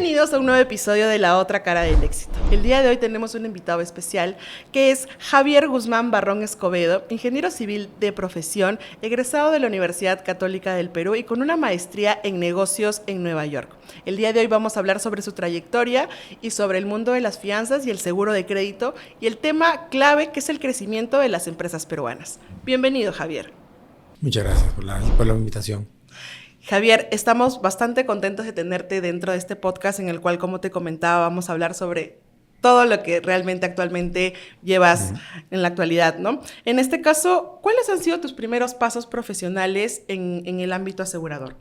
Bienvenidos a un nuevo episodio de La Otra Cara del Éxito. El día de hoy tenemos un invitado especial que es Javier Guzmán Barrón Escobedo, ingeniero civil de profesión, egresado de la Universidad Católica del Perú y con una maestría en negocios en Nueva York. El día de hoy vamos a hablar sobre su trayectoria y sobre el mundo de las fianzas y el seguro de crédito y el tema clave que es el crecimiento de las empresas peruanas. Bienvenido, Javier. Muchas gracias por la invitación. Javier, estamos bastante contentos de tenerte dentro de este podcast en el cual, como te comentaba, vamos a hablar sobre todo lo que realmente actualmente llevas en la actualidad, ¿no? En este caso, ¿cuáles han sido tus primeros pasos profesionales en el ámbito asegurador?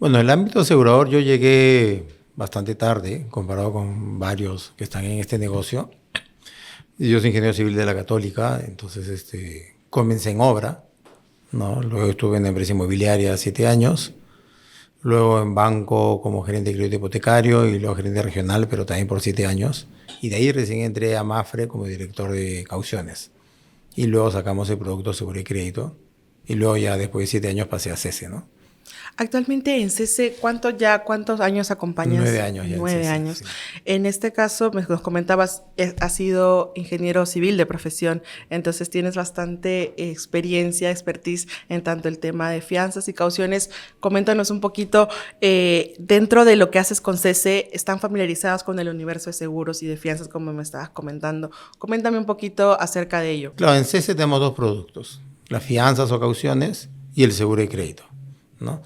Bueno, en el ámbito asegurador yo llegué bastante tarde, comparado con varios que están en este negocio. Yo soy ingeniero civil de la Católica, entonces comencé en obra, ¿no? Luego estuve en la empresa inmobiliaria 7 años, luego en banco como gerente de crédito hipotecario y luego gerente regional, pero también por 7 años. Y de ahí recién entré a Mapfre como director de cauciones. Y luego sacamos el producto seguro y crédito. Y luego ya después de 7 años pasé a CESE, ¿no? Actualmente en CESE, ¿cuántos años acompañas? 9 años ya. 9 años. Sí. En este caso, nos comentabas, has sido ingeniero civil de profesión, entonces tienes bastante expertise en tanto el tema de fianzas y cauciones. Coméntanos un poquito, dentro de lo que haces con CESE, ¿están familiarizados con el universo de seguros y de fianzas, como me estabas comentando? Coméntame un poquito acerca de ello. Claro, en CESE tenemos 2 productos, las fianzas o cauciones y el seguro de crédito, ¿no?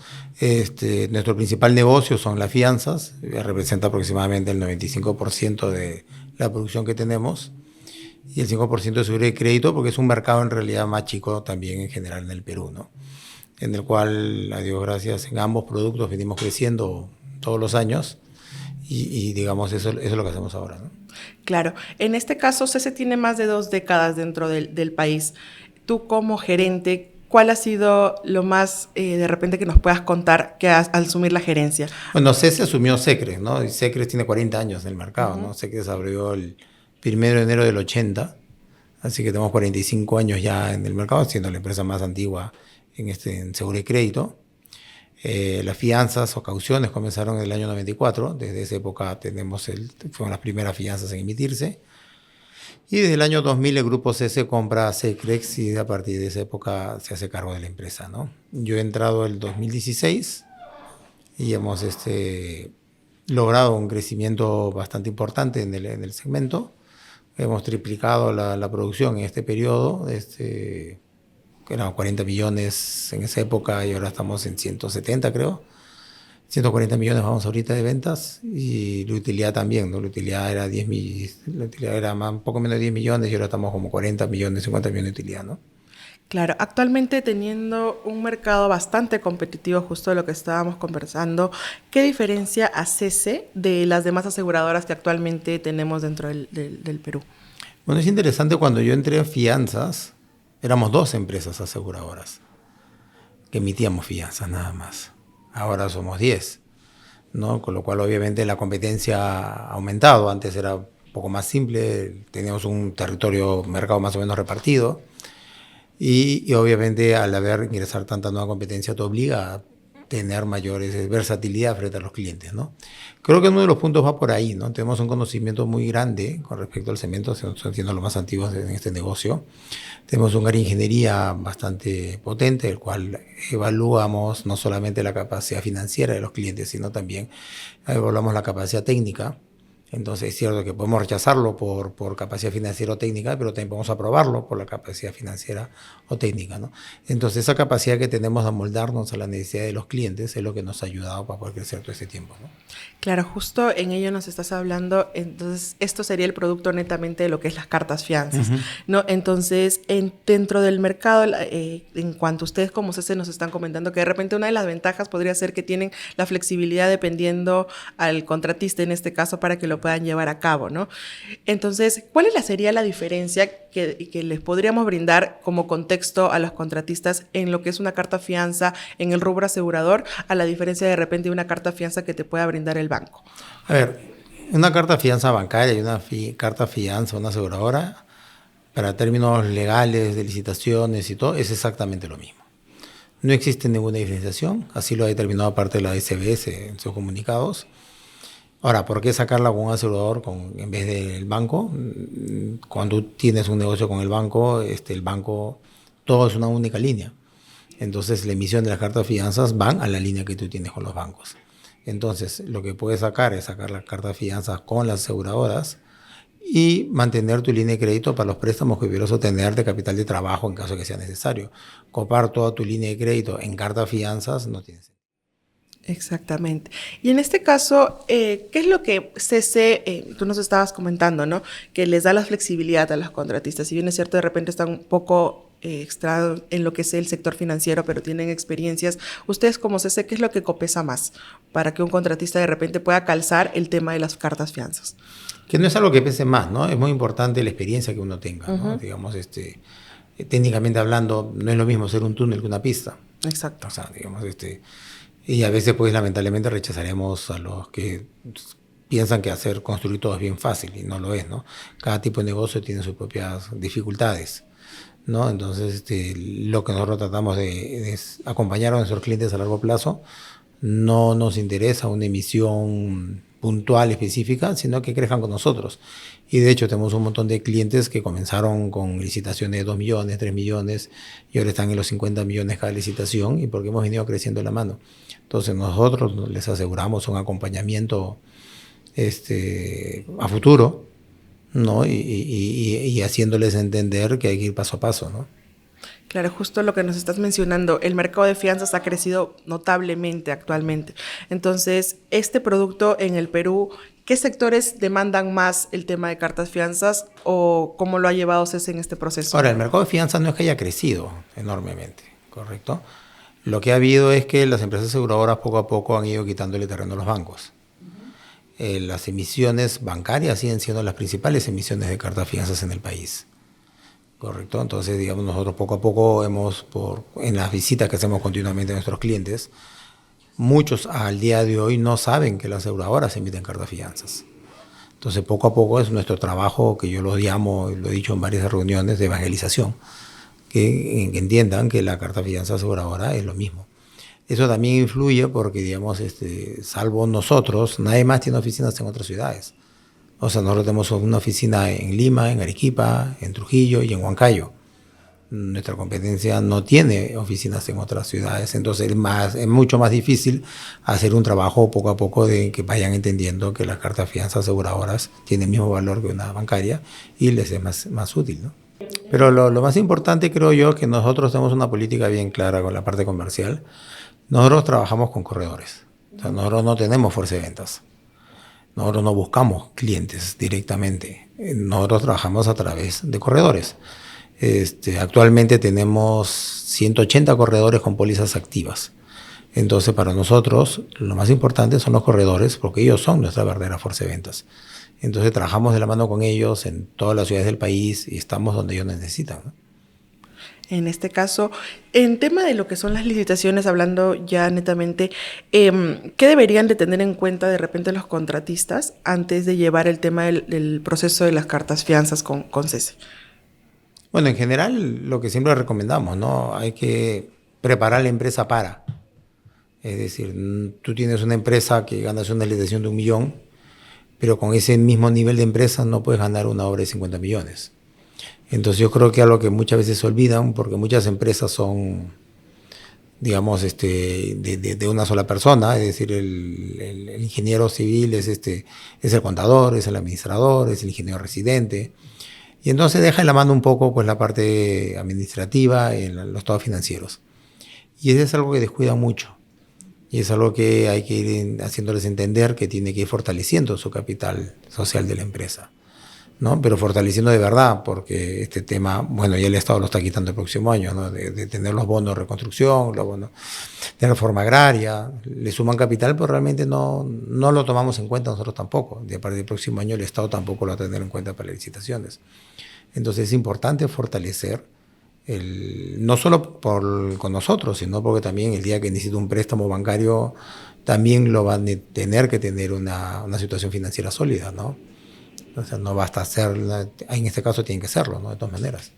Nuestro principal negocio son las fianzas, representa aproximadamente el 95% de la producción que tenemos, y el 5% de seguro de crédito, porque es un mercado en realidad más chico también en general en el Perú, ¿no? En el cual, a Dios gracias, en ambos productos venimos creciendo todos los años, y digamos, eso es lo que hacemos ahora, ¿no? Claro, en este caso CESE tiene más de 2 décadas dentro del país. Tú como gerente, ¿cuál ha sido lo más de repente que nos puedas contar que al asumir la gerencia? Bueno, CESE asumió Secres, ¿no? Y Secres tiene 40 años en el mercado, ¿no? Secres abrió el 1 de enero del 80, así que tenemos 45 años ya en el mercado, siendo la empresa más antigua en seguro y crédito. Las fianzas o cauciones comenzaron en el año 94, desde esa época fueron las primeras fianzas en emitirse. Y desde el año 2000 el grupo CESE compra Secrex y a partir de esa época se hace cargo de la empresa, ¿no? Yo he entrado el 2016 y hemos logrado un crecimiento bastante importante en el segmento. Hemos triplicado la producción en este periodo, que eran 40 millones en esa época y ahora estamos en 170, creo. 140 millones vamos ahorita de ventas y la utilidad también, ¿no? La utilidad era un poco menos de 10 millones y ahora estamos como 40 millones, 50 millones de utilidad, ¿no? Claro, actualmente teniendo un mercado bastante competitivo, justo de lo que estábamos conversando, ¿qué diferencia a CESE de las demás aseguradoras que actualmente tenemos dentro del Perú? Bueno, es interesante, cuando yo entré en fianzas, éramos 2 empresas aseguradoras que emitíamos fianzas nada más. Ahora somos 10, ¿no? Con lo cual obviamente la competencia ha aumentado. Antes era un poco más simple, teníamos un mercado más o menos repartido y obviamente al ingresar tanta nueva competencia te obliga a tener mayores versatilidad frente a los clientes, ¿no? Creo que uno de los puntos va por ahí, ¿no? Tenemos un conocimiento muy grande con respecto al cemento, siendo los más antiguos en este negocio. Tenemos un área de ingeniería bastante potente, el cual evaluamos no solamente la capacidad financiera de los clientes, sino también evaluamos la capacidad técnica. Entonces es cierto que podemos rechazarlo por capacidad financiera o técnica, pero también podemos aprobarlo por la capacidad financiera o técnica, ¿no? Entonces esa capacidad que tenemos de amoldarnos a la necesidad de los clientes es lo que nos ha ayudado para poder crecer todo este tiempo, ¿no? Claro, justo en ello nos estás hablando, entonces esto sería el producto netamente de lo que es las cartas fianzas, ¿no? Entonces, dentro del mercado, en cuanto a ustedes como CESE nos están comentando que de repente una de las ventajas podría ser que tienen la flexibilidad dependiendo al contratista en este caso para que lo puedan llevar a cabo, ¿no? Entonces, ¿cuál sería la diferencia que les podríamos brindar como contexto a los contratistas en lo que es una carta fianza en el rubro asegurador a la diferencia de repente de una carta fianza que te pueda brindar el banco? A ver, una carta fianza bancaria y una carta fianza, una aseguradora, para términos legales, de licitaciones y todo, es exactamente lo mismo. No existe ninguna diferenciación, así lo ha determinado parte de la SBS en sus comunicados. Ahora, ¿por qué sacarla con un asegurador en vez del banco? Cuando tienes un negocio con el banco, todo es una única línea. Entonces, la emisión de las cartas de fianzas van a la línea que tú tienes con los bancos. Entonces, lo que puedes sacar es sacar las cartas de fianzas con las aseguradoras y mantener tu línea de crédito para los préstamos que quieras obtener de capital de trabajo en caso de que sea necesario. Copar toda tu línea de crédito en cartas de fianzas no tiene sentido. Exactamente. Y en este caso, ¿qué es lo que CC, tú nos estabas comentando, ¿no? Que les da la flexibilidad a los contratistas. Si bien es cierto, de repente están un poco extra en lo que es el sector financiero, pero tienen experiencias. Ustedes como CC, ¿qué es lo que copesa más para que un contratista de repente pueda calzar el tema de las cartas fianzas? Que no es algo que pese más, ¿no? Es muy importante la experiencia que uno tenga, ¿no? Digamos, técnicamente hablando, no es lo mismo ser un túnel que una pista. Exacto. O sea, digamos, y a veces, pues, lamentablemente rechazaremos a los que piensan que construir todo es bien fácil, y no lo es, ¿no? Cada tipo de negocio tiene sus propias dificultades, ¿no? Entonces, lo que nosotros tratamos de es acompañar a nuestros clientes a largo plazo. No nos interesa una emisión puntual, específica, sino que crezcan con nosotros. Y de hecho tenemos un montón de clientes que comenzaron con licitaciones de 2 millones, 3 millones, y ahora están en los 50 millones cada licitación, y porque hemos venido creciendo de la mano. Entonces nosotros les aseguramos un acompañamiento a futuro, ¿no? Y haciéndoles entender que hay que ir paso a paso, ¿no? Claro, justo lo que nos estás mencionando, el mercado de fianzas ha crecido notablemente actualmente. Entonces, este producto en el Perú, ¿qué sectores demandan más el tema de cartas fianzas o cómo lo ha llevado CES en este proceso? Ahora, el mercado de fianzas no es que haya crecido enormemente, ¿correcto? Lo que ha habido es que las empresas aseguradoras poco a poco han ido quitándole terreno a los bancos. Las emisiones bancarias siguen siendo las principales emisiones de cartas fianzas en el país. Correcto, entonces digamos nosotros poco a poco en las visitas que hacemos continuamente a nuestros clientes, muchos al día de hoy no saben que las aseguradoras emiten cartas fianzas. Entonces poco a poco es nuestro trabajo, que yo lo llamo, lo he dicho en varias reuniones, de evangelización, que entiendan que la carta fianza aseguradora es lo mismo. Eso también influye porque, digamos, salvo nosotros, nadie más tiene oficinas en otras ciudades. O sea, nosotros tenemos una oficina en Lima, en Arequipa, en Trujillo y en Huancayo. Nuestra competencia no tiene oficinas en otras ciudades, entonces es mucho más difícil hacer un trabajo poco a poco de que vayan entendiendo que las cartas fianzas aseguradoras tienen el mismo valor que una bancaria y les es más útil, ¿no? Pero lo más importante, creo yo, es que nosotros tenemos una política bien clara con la parte comercial. Nosotros trabajamos con corredores. O sea, nosotros no tenemos fuerza de ventas. Nosotros no buscamos clientes directamente. Nosotros trabajamos a través de corredores. Actualmente tenemos 180 corredores con pólizas activas. Entonces, para nosotros, lo más importante son los corredores, porque ellos son nuestra verdadera fuerza de ventas. Entonces, trabajamos de la mano con ellos en todas las ciudades del país y estamos donde ellos necesitan, ¿no? En este caso, en tema de lo que son las licitaciones, hablando ya netamente, ¿qué deberían de tener en cuenta de repente los contratistas antes de llevar el tema del proceso de las cartas fianzas con CESE? Bueno, en general, lo que siempre recomendamos, ¿no? Hay que preparar la empresa para. Es decir, tú tienes una empresa que ganas una licitación de 1 millón, pero con ese mismo nivel de empresa no puedes ganar una obra de 50 millones. Entonces yo creo que algo que muchas veces se olvidan, porque muchas empresas son, digamos, de una sola persona, es decir, el ingeniero civil es el contador, es el administrador, es el ingeniero residente, y entonces deja en la mano un poco pues la parte administrativa en los estados financieros. Y eso es algo que descuida mucho, y es algo que hay que ir haciéndoles entender que tiene que ir fortaleciendo su capital social de la empresa, ¿no? Pero fortaleciendo de verdad, porque este tema, bueno, ya el Estado lo está quitando el próximo año, ¿no? De tener los bonos de reconstrucción, los bonos de reforma agraria, le suman capital, pero realmente no lo tomamos en cuenta nosotros tampoco. Y a partir del próximo año el Estado tampoco lo va a tener en cuenta para las licitaciones. Entonces es importante fortalecer, no solo con nosotros, sino porque también el día que necesite un préstamo bancario, también lo van a tener que tener una situación financiera sólida, ¿no? O sea, no basta hacerla, en este caso tienen que hacerlo, ¿no? De todas maneras.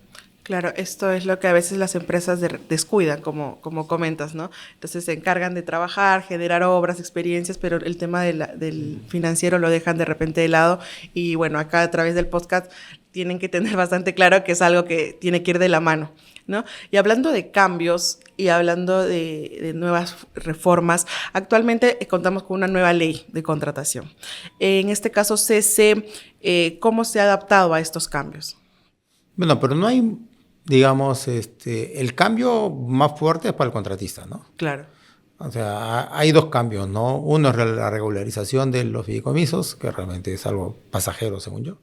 Claro, esto es lo que a veces las empresas descuidan, como comentas, ¿no? Entonces se encargan de trabajar, generar obras, experiencias, pero el tema del financiero lo dejan de repente de lado. Y bueno, acá a través del podcast tienen que tener bastante claro que es algo que tiene que ir de la mano, ¿no? Y hablando de cambios y hablando de nuevas reformas, actualmente contamos con una nueva ley de contratación. En este caso, CC, ¿cómo se ha adaptado a estos cambios? Bueno, pero no hay, digamos, el cambio más fuerte es para el contratista, ¿no? Claro. O sea, hay dos cambios, ¿no? Uno es la regularización de los fideicomisos, que realmente es algo pasajero, según yo.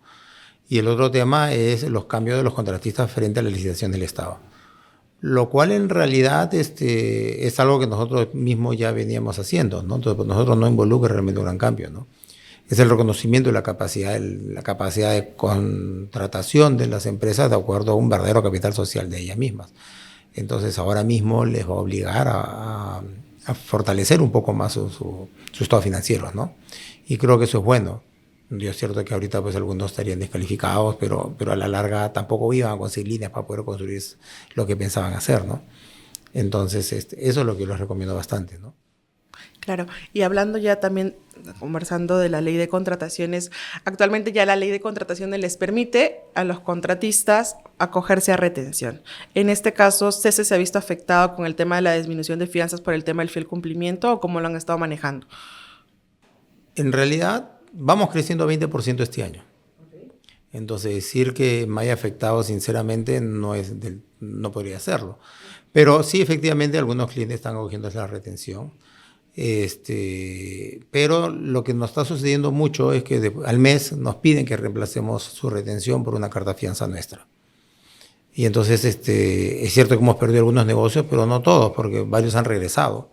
Y el otro tema es los cambios de los contratistas frente a la licitación del Estado. Lo cual en realidad es algo que nosotros mismos ya veníamos haciendo, ¿no? Entonces, pues, nosotros no involucra realmente un gran cambio, ¿no? Es el reconocimiento de la capacidad de contratación de las empresas de acuerdo a un verdadero capital social de ellas mismas. Entonces ahora mismo les va a obligar a fortalecer un poco más su estado financiero, ¿no? Y creo que eso es bueno. Yo es cierto que ahorita pues algunos estarían descalificados, pero a la larga tampoco iban a conseguir líneas para poder construir lo que pensaban hacer, ¿no? Entonces eso es lo que les recomiendo bastante, ¿no? Claro, y hablando ya también, conversando de la ley de contrataciones, actualmente ya la ley de contrataciones les permite a los contratistas acogerse a retención. En este caso, ¿CESE se ha visto afectado con el tema de la disminución de fianzas por el tema del fiel cumplimiento o cómo lo han estado manejando? En realidad, vamos creciendo 20% este año. Entonces, decir que me haya afectado, sinceramente, no podría hacerlo. Pero sí, efectivamente, algunos clientes están acogiendo a la retención. Pero lo que nos está sucediendo mucho es que al mes nos piden que reemplacemos su retención por una carta fianza nuestra. Y entonces es cierto que hemos perdido algunos negocios, pero no todos, porque varios han regresado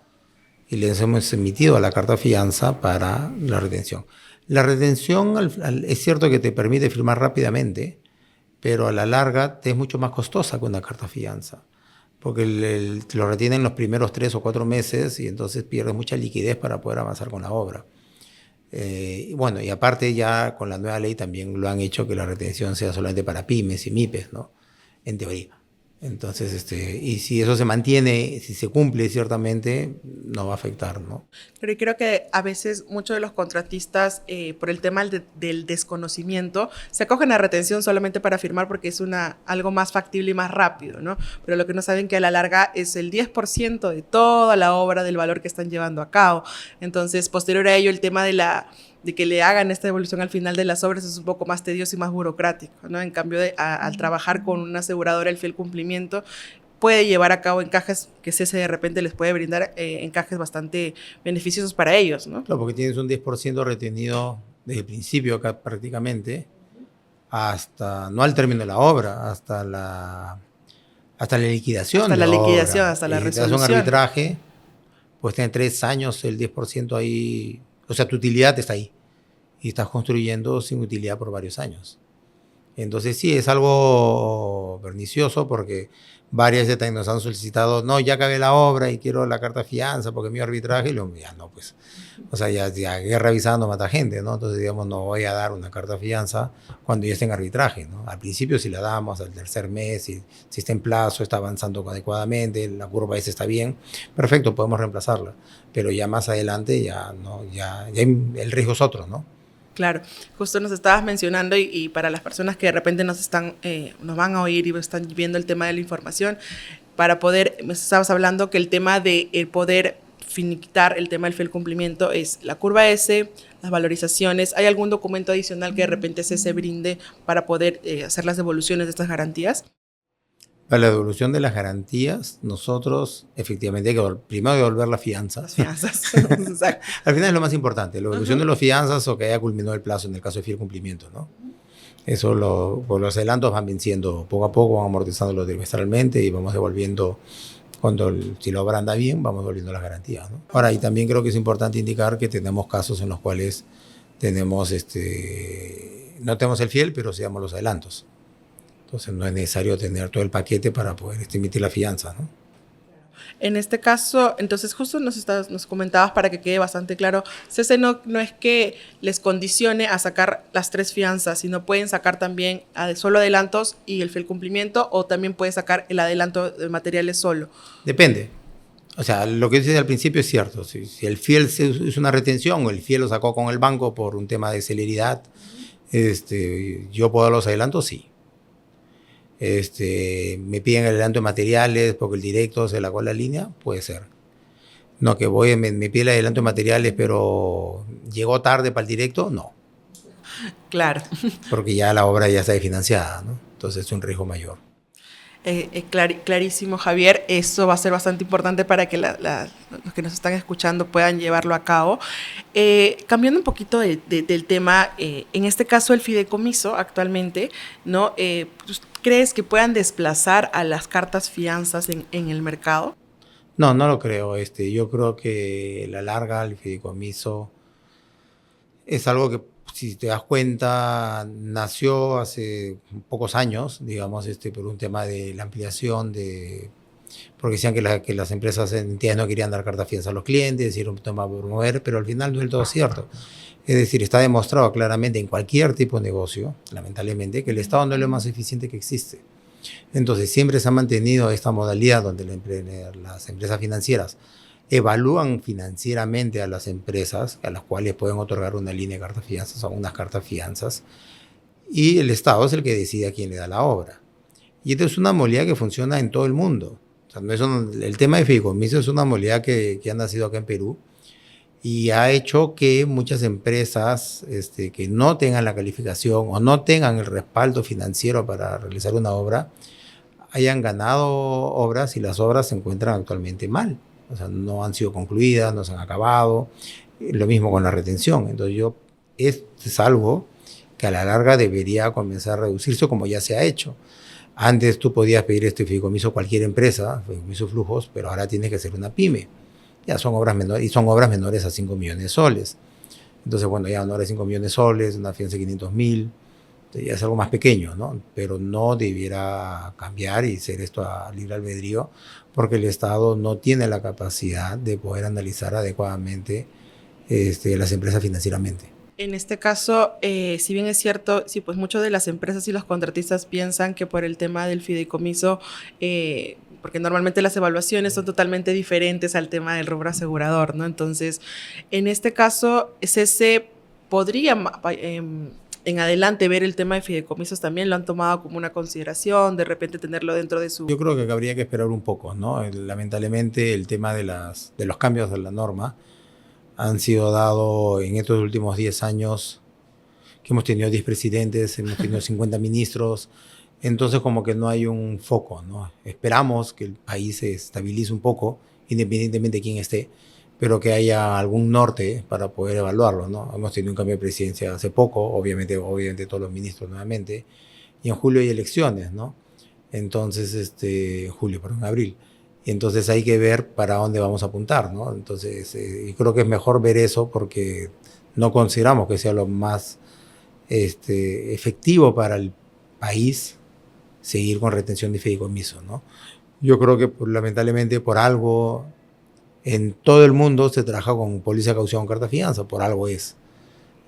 y les hemos emitido a la carta fianza para la retención. La retención es cierto que te permite firmar rápidamente, pero a la larga te es mucho más costosa que una carta fianza, porque te lo retienen los primeros 3 o 4 meses y entonces pierdes mucha liquidez para poder avanzar con la obra. Y bueno, y aparte ya con la nueva ley también lo han hecho que la retención sea solamente para pymes y MIPES, ¿no? En teoría. Entonces, y si eso se mantiene, si se cumple ciertamente, no va a afectar, ¿no? Pero yo creo que a veces muchos de los contratistas, por el tema del desconocimiento, se acogen a retención solamente para firmar porque es algo más factible y más rápido, ¿no? Pero lo que no saben que a la larga es el 10% de toda la obra del valor que están llevando a cabo. Entonces, posterior a ello, el tema de que le hagan esta devolución al final de las obras es un poco más tedioso y más burocrático, ¿no? En cambio, al trabajar con una aseguradora el fiel cumplimiento, puede llevar a cabo encajes que CESE de repente les puede brindar encajes bastante beneficiosos para ellos, ¿no? Claro, porque tienes un 10% retenido desde el principio acá prácticamente, hasta, no al término de la obra, hasta la liquidación hasta de la la liquidación, obra. hasta la Y si te resolución. das un arbitraje, pues tiene 3 años el 10% ahí, o sea, tu utilidad está ahí. Y estás construyendo sin utilidad por varios años. Entonces sí, es algo pernicioso porque varias veces nos han solicitado, no, ya acabé la obra y quiero la carta fianza porque mi arbitraje, y luego ya no, pues, o sea, ya guerra avisando mata gente, ¿no? Entonces, digamos, no voy a dar una carta fianza cuando ya esté en arbitraje, ¿no? Al principio si la damos, al tercer mes, si está en plazo, está avanzando adecuadamente, la curva esa está bien, perfecto, podemos reemplazarla, pero ya más adelante ya, ¿no? Ya el riesgo es otro, ¿no? Claro, justo nos estabas mencionando y para las personas que de repente nos van a oír y están viendo el tema de la información, para poder, estabas hablando que el tema de poder finiquitar el tema del fiel cumplimiento es la curva S, las valorizaciones. ¿Hay algún documento adicional que de repente se brinde para poder hacer las devoluciones de estas garantías? Para la devolución de las garantías, nosotros efectivamente hay que primero devolver la fianza. Las fianzas. Exacto. Al final es lo más importante, la devolución de las fianzas o que haya culminado el plazo en el caso de fiel cumplimiento, ¿no? Eso pues los adelantos van venciendo poco a poco, van amortizándolo trimestralmente y vamos devolviendo, si la obra anda bien, vamos devolviendo las garantías, ¿no? Ahora, y también creo que es importante indicar que tenemos casos en los cuales tenemos, no tenemos el fiel, pero sí damos los adelantos. Entonces no es necesario tener todo el paquete para poder emitir la fianza, ¿no? En este caso, entonces justo nos comentabas para que quede bastante claro, CC no es que les condicione a sacar las 3 fianzas, sino pueden sacar también solo adelantos y el fiel cumplimiento, o también puede sacar el adelanto de materiales solo. Depende. O sea, lo que dices al principio es cierto. Si el fiel hizo una retención o el fiel lo sacó con el banco por un tema de celeridad, yo puedo dar los adelantos, sí. Me piden el adelanto de materiales porque el directo se la la línea, puede ser. No, que me pide el adelanto de materiales, pero llegó tarde para el directo, no. Claro. Porque ya la obra ya está financiada, ¿no? Entonces es un riesgo mayor. Clarísimo, Javier. Eso va a ser bastante importante para que los que nos están escuchando puedan llevarlo a cabo. Cambiando un poquito del tema, en este caso el fideicomiso actualmente, ¿no? ¿Crees que puedan desplazar a las cartas fianzas en el mercado? No, no lo creo. Yo creo que a la larga el fideicomiso es algo que, si te das cuenta, nació hace pocos años, digamos, por un tema de la ampliación porque decían que las empresas entidades no querían dar carta fianza a los clientes, era un tema a promover, pero al final no es del todo cierto. Es decir, está demostrado claramente en cualquier tipo de negocio, lamentablemente, que el Estado no es lo más eficiente que existe. Entonces, siempre se ha mantenido esta modalidad donde las empresas financieras evalúan financieramente a las empresas a las cuales pueden otorgar una línea de cartas fianzas o unas cartas fianzas, y el Estado es el que decide a quién le da la obra. Y esto es una modalidad que funciona en todo el mundo. O sea, el tema de fideicomiso es una modalidad que ha nacido acá en Perú y ha hecho que muchas empresas que no tengan la calificación o no tengan el respaldo financiero para realizar una obra hayan ganado obras, y las obras se encuentran actualmente mal. O sea, no han sido concluidas, no se han acabado. Lo mismo con la retención. Entonces, esto es algo que a la larga debería comenzar a reducirse, como ya se ha hecho. Antes tú podías pedir este fideicomiso a cualquier empresa, fideicomiso flujos, pero ahora tienes que ser una pyme. Ya son obras menores, y son obras menores a 5 millones de soles. Entonces, bueno, ya menores a 5 millones de soles, una fianza de 500.000, ya es algo más pequeño, ¿no? Pero no debiera cambiar y ser esto a libre albedrío, porque el Estado no tiene la capacidad de poder analizar adecuadamente las empresas financieramente. En este caso, si bien es cierto, sí, pues muchas de las empresas y los contratistas piensan que por el tema del fideicomiso, porque normalmente las evaluaciones son totalmente diferentes al tema del rubro asegurador, ¿no? Entonces, en este caso, CC podría en adelante ver el tema de fideicomisos, también lo han tomado como una consideración, de repente tenerlo dentro de su... Yo creo que habría que esperar un poco, ¿no? Lamentablemente el tema de los cambios de la norma han sido dados en estos últimos 10 años, que hemos tenido 10 presidentes, hemos tenido 50 ministros, entonces como que no hay un foco, ¿no? Esperamos que el país se estabilice un poco, independientemente de quién esté, pero que haya algún norte para poder evaluarlo, ¿no? Hemos tenido un cambio de presidencia hace poco, obviamente todos los ministros nuevamente, y en julio hay elecciones, ¿no? Entonces, abril. Entonces hay que ver para dónde vamos a apuntar, ¿no? Entonces, y creo que es mejor ver eso porque no consideramos que sea lo más efectivo para el país seguir con retención de fideicomiso, ¿no? Yo creo que lamentablemente por algo en todo el mundo se trabaja con póliza de caución, carta fianza, por algo es,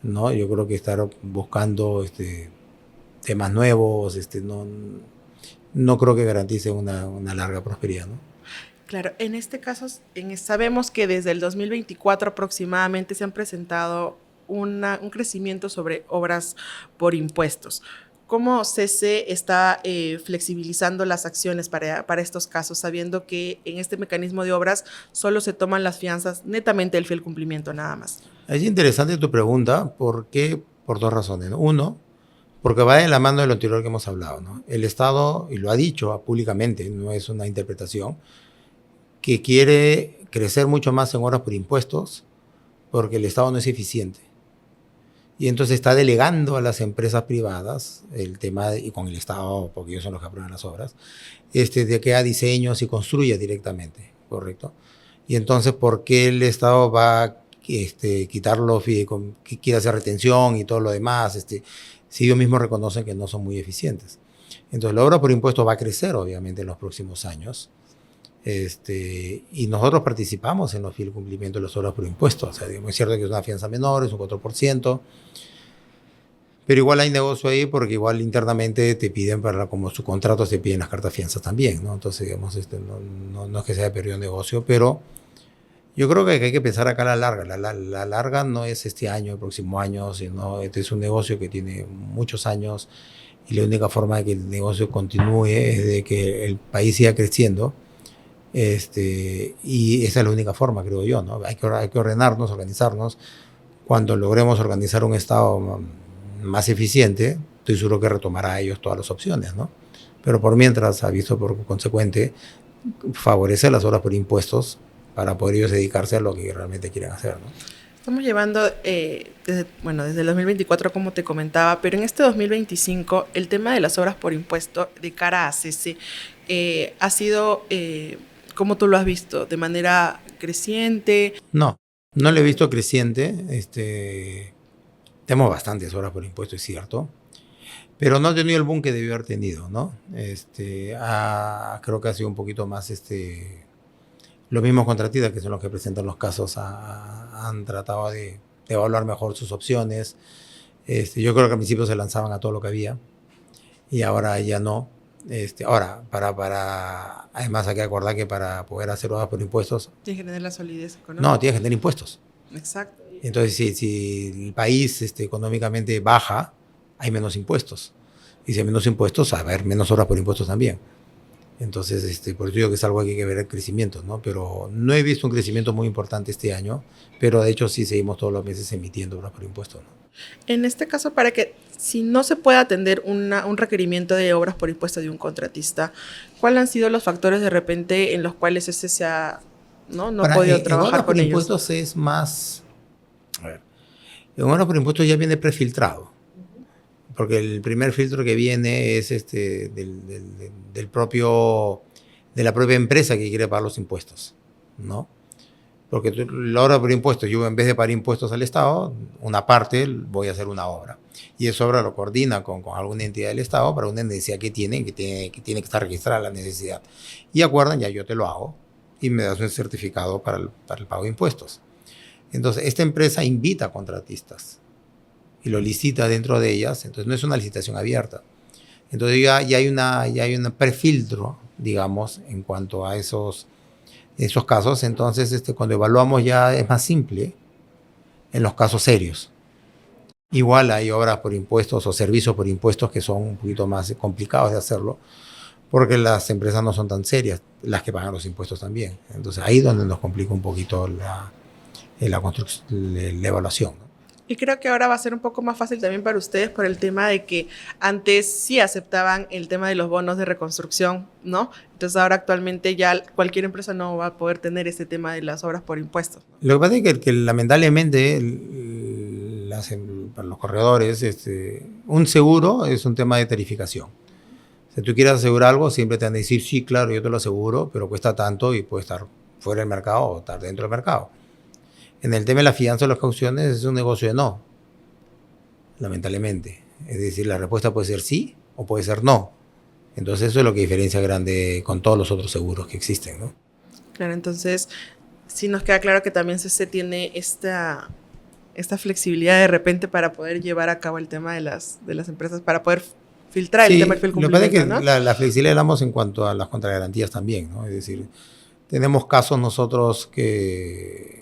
¿no? Yo creo que estar buscando temas nuevos, no creo que garantice una larga prosperidad, ¿no? Claro, en este caso sabemos que desde el 2024 aproximadamente se han presentado un crecimiento sobre obras por impuestos. ¿Cómo CC está flexibilizando las acciones para estos casos, sabiendo que en este mecanismo de obras solo se toman las fianzas netamente del fiel cumplimiento nada más? Es interesante tu pregunta, porque por 2 razones, ¿no? Uno, porque va de la mano de lo anterior que hemos hablado, ¿no? El Estado, y lo ha dicho públicamente, no es una interpretación, que quiere crecer mucho más en obras por impuestos porque el Estado no es eficiente. Y entonces está delegando a las empresas privadas el tema, y con el Estado, porque ellos son los que aprueban las obras, de que haga diseños y construya directamente, ¿correcto? Y entonces, ¿por qué el Estado va a quitarlo, que quiere hacer retención y todo lo demás, si ellos mismos reconocen que no son muy eficientes? Entonces, la obra por impuestos va a crecer, obviamente, en los próximos años. Y nosotros participamos en los fieles cumplimiento de las obras por impuestos. O sea, digamos, es cierto que es una fianza menor, es un 4%, pero igual hay negocio ahí porque igual internamente te piden, como sus contratos te piden las cartas fianzas también, ¿no? Entonces, digamos, no es que se haya perdido el negocio, pero yo creo que hay que pensar acá a la larga. La larga no es este año, el próximo año, sino este es un negocio que tiene muchos años y la única forma de que el negocio continúe es de que el país siga creciendo. Y esa es la única forma, creo yo, ¿no? Hay que ordenarnos, organizarnos. Cuando logremos organizar un Estado más eficiente, estoy seguro que retomará a ellos todas las opciones, ¿no? Pero por mientras, ha visto por consecuente, favorecer las obras por impuestos para poder ellos dedicarse a lo que realmente quieren hacer, ¿no? Estamos llevando, desde el 2024, como te comentaba, pero en este 2025, el tema de las obras por impuesto de cara a CESE ha sido, ¿cómo tú lo has visto? ¿De manera creciente? No lo he visto creciente. Tenemos bastantes obras por impuesto, es cierto, pero no ha tenido el boom que debió haber tenido, ¿no? Creo que ha sido un poquito más, los mismos contratistas, que son los que presentan los casos, han tratado de evaluar mejor sus opciones. Yo creo que al principio se lanzaban a todo lo que había y ahora ya no. Ahora, además hay que acordar que para poder hacer obras por impuestos... Tienes que tener la solidez económica. No, tienes que tener impuestos. Exacto. Entonces, si el país económicamente baja, hay menos impuestos. Y si hay menos impuestos, va a haber menos obras por impuestos también. Entonces, por eso digo que es algo que hay que ver el crecimiento, ¿no? Pero no he visto un crecimiento muy importante este año, pero de hecho sí seguimos todos los meses emitiendo obras por impuestos, ¿no? En este caso, para que si no se puede atender un requerimiento de obras por impuesto de un contratista, ¿cuáles han sido los factores de repente en los cuales ese se ha no podido trabajar con ellos? En obras por impuestos es más... A ver, en obras por impuestos ya viene prefiltrado. Porque el primer filtro que viene es de la propia empresa que quiere pagar los impuestos, ¿no? Porque la obra por impuestos, yo en vez de pagar impuestos al Estado, una parte voy a hacer una obra. Y esa obra lo coordina con alguna entidad del Estado para una necesidad que tiene que estar registrada la necesidad. Y acuerdan, ya yo te lo hago y me das un certificado para el pago de impuestos. Entonces, esta empresa invita a contratistas y lo licita dentro de ellas, entonces no es una licitación abierta. Entonces ya hay un prefiltro, digamos, en cuanto a esos casos. Entonces, cuando evaluamos ya es más simple en los casos serios. Igual hay obras por impuestos o servicios por impuestos que son un poquito más complicados de hacerlo, porque las empresas no son tan serias, las que pagan los impuestos también. Entonces ahí es donde nos complica un poquito la evaluación, ¿no? Y creo que ahora va a ser un poco más fácil también para ustedes por el tema de que antes sí aceptaban el tema de los bonos de reconstrucción, ¿no? Entonces ahora actualmente ya cualquier empresa no va a poder tener ese tema de las obras por impuestos, ¿no? Lo que pasa es que lamentablemente para los corredores un seguro es un tema de tarificación. Si tú quieres asegurar algo, siempre te van a decir, sí, claro, yo te lo aseguro, pero cuesta tanto y puede estar fuera del mercado o estar dentro del mercado. En el tema de la fianza o las cauciones es un negocio de no, lamentablemente. Es decir, la respuesta puede ser sí o puede ser no. Entonces eso es lo que diferencia grande con todos los otros seguros que existen, ¿no? Claro, entonces sí nos queda claro que también se tiene esta flexibilidad de repente para poder llevar a cabo el tema de las empresas, para poder filtrar el tema del cumplimiento, lo que pasa es que ¿no? la flexibilidad la damos en cuanto a las contragarantías también, ¿no? Es decir, tenemos casos nosotros que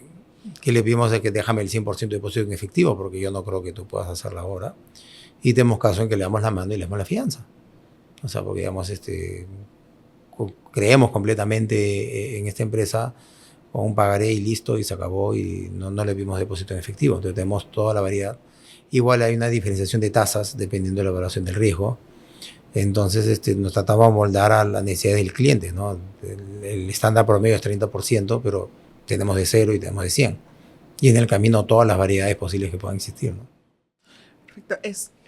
le pedimos de que déjame el 100% de depósito en efectivo, porque yo no creo que tú puedas hacerla ahora. Y tenemos casos en que le damos la mano y le damos la fianza. O sea, porque digamos, creemos completamente en esta empresa con un pagaré y listo, y se acabó, y no le pedimos depósito en efectivo. Entonces tenemos toda la variedad. Igual hay una diferenciación de tasas dependiendo de la evaluación del riesgo. Entonces nos tratamos de moldar a las necesidades del cliente, ¿no? El estándar promedio es 30%, pero tenemos de 0 y tenemos de 100. Y en el camino todas las variedades posibles que puedan existir, ¿no? Perfecto.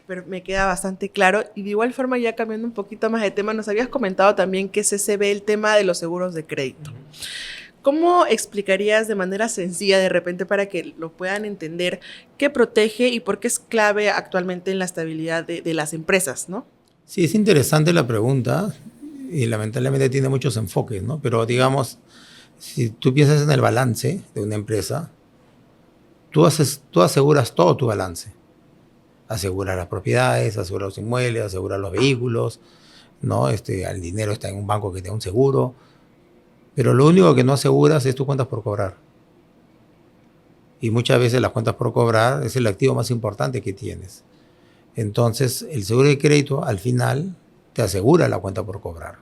Pero me queda bastante claro. Y de igual forma, ya cambiando un poquito más de tema, nos habías comentado también que se ve el tema de los seguros de crédito. ¿Cómo explicarías de manera sencilla, de repente, para que lo puedan entender, qué protege y por qué es clave actualmente en la estabilidad de las empresas, ¿no? Sí, es interesante la pregunta. y lamentablemente tiene muchos enfoques, ¿no? Pero digamos, si tú piensas en el balance de una empresa, tú aseguras todo tu balance. Aseguras las propiedades, aseguras los inmuebles, aseguras los vehículos, ¿no? El dinero está en un banco que te da un seguro, pero lo único que no aseguras es tus cuentas por cobrar. Y muchas veces las cuentas por cobrar es el activo más importante que tienes. Entonces, el seguro de crédito al final te asegura la cuenta por cobrar.